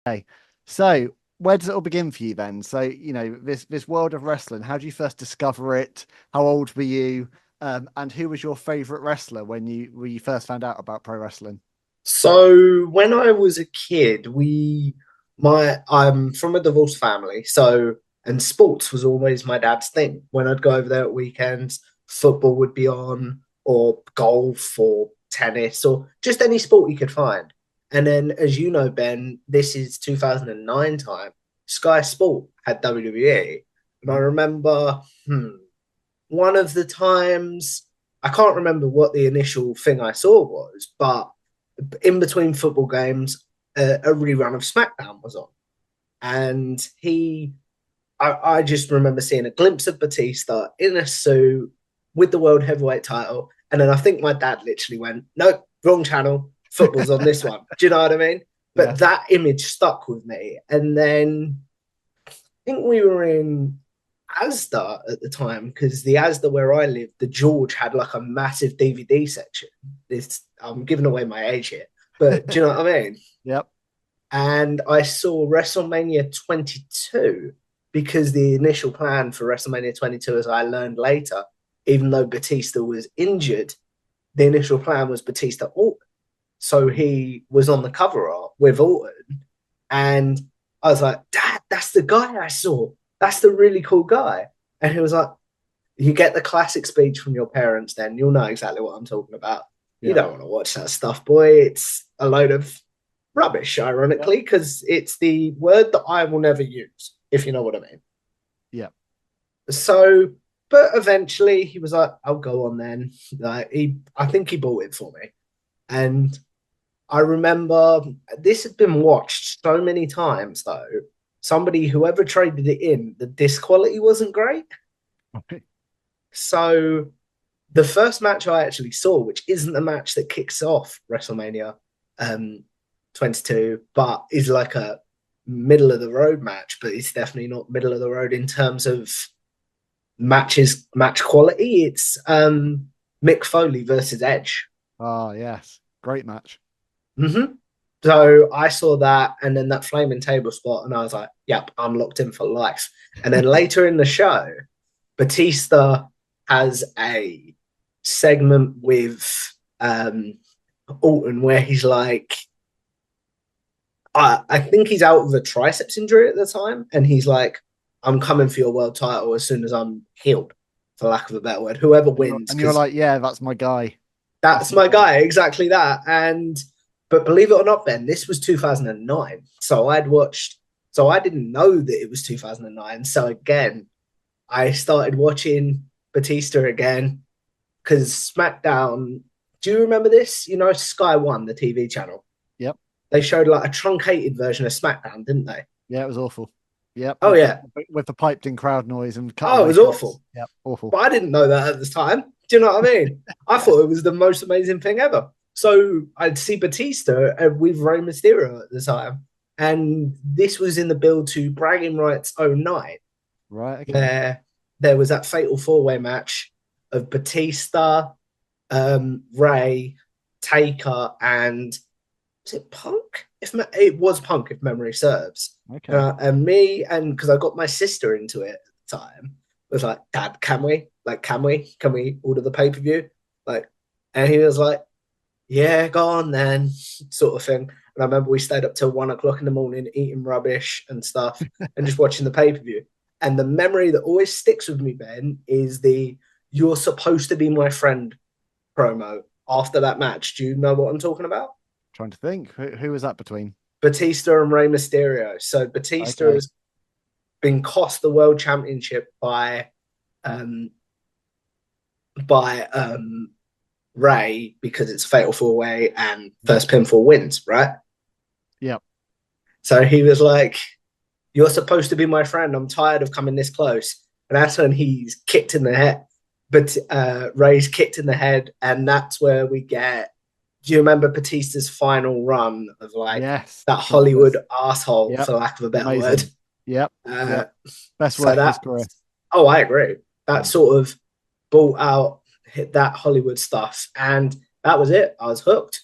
Okay. So where does it all begin for you then? So, this world of wrestling, how did you first discover it? How old were you? And who was your favorite wrestler when you first found out about pro wrestling? So when I was a kid, I'm from a divorced family, so and sports was always my dad's thing. When I'd go over there at weekends, football would be on, or golf, or tennis, or just any sport you could find. And then, as you know, Ben, this is 2009 time. Sky Sport had WWE, and I Mhm. remember, one of the times I can't remember what the initial thing I saw was, but in between football games, a rerun of SmackDown was on, and I just remember seeing a glimpse of Batista in a suit with the world heavyweight title, and then I think my dad literally went, "Nope, wrong channel. Football's on this one." Do you know what I mean? But Yes. that image stuck with me, and then I think we were in Asda at the time because the Asda where I lived, the George had like a massive DVD section. I'm giving away my age here, but do you know what I mean? Yep. And I saw WrestleMania 22 because the initial plan for WrestleMania 22, as I learned later, even though Batista was injured, the initial plan was Batista Orton. So he was on the cover art with Orton. And I was like, Dad, that's the guy I saw. That's the really cool guy. And he was like, you get the classic speech from your parents, then you'll know exactly what I'm talking about. You Yep. don't want to watch that stuff, boy. It's a load of rubbish, Yep. ironically, because it's the word that I will never use, if you know what I mean. Yep. So, but eventually he was like, I'll go on then. I think he bought it for me. And I remember this had been watched so many times, though. Whoever traded it in, the disc quality wasn't great. Okay. So the first match I actually saw, which isn't the match that kicks off WrestleMania um, 22, but is like a middle of the road match, but it's definitely not middle of the road in terms of match quality. It's Mick Foley versus Edge. Oh, yes. Great match. Mm-hmm. So I saw that and then that flaming table spot, and I was like, yep, I'm locked in for life. And then later in the show, Batista has a segment with Orton where he's like, I think he's out of a triceps injury at the time, and he's like, I'm coming for your world title as soon as I'm healed, for lack of a better word. Whoever And you're, wins, and you're because like, yeah, that's my guy. That's that's my my guy. guy, exactly that. And but believe it or not, Ben, this was 2009. So I didn't know that it was 2009. So again, I started watching Batista again because SmackDown. Do you remember this? You know, Sky One, the TV channel. Yep. They showed like a truncated version of SmackDown, didn't they? Yeah, it was awful. Yep. Oh yeah. With the piped in crowd noise and Oh, it cutaway was shots. awful. Yep. Awful. But I didn't know that at the time. Do you know what I mean? I thought it was the most amazing thing ever. So I'd see Batista with Rey Mysterio at the time. And this was in the build to Bragging Rights '09, Right. Okay. where there was that fatal four-way match of Batista, Ray, Taker, and was it Punk? It was Punk, if memory serves. Okay. And me, and because I got my sister into it at the time, was like, Dad, can we? Like, can we order the pay per view? Like, and he was like, yeah, go on then, sort of thing. And I remember we stayed up till 1 o'clock in the morning eating rubbish and stuff and just watching the pay per view. And the memory that always sticks with me, Ben, is the "You're supposed to be my friend" promo after that match. Do you know what I'm talking about? Trying to think. Who was that between? Batista and Rey Mysterio. So Batista Okay. has been cost the world championship um, by Ray because it's a fatal four way and first pinfall wins, right? Yep. So he was like, "You're supposed to be my friend. I'm tired of coming this close." And that's when he's kicked in the head. But Ray's kicked in the head, and that's where we get. Do you remember Batista's final run of like Yes. that Ridiculous. Hollywood asshole, Yep. for lack of a better word? Amazing. Yep. Uh, Yep. Best so work of his that, career. oh, I agree. That Mm. sort of brought out hit that Hollywood stuff, and that was it. I was hooked.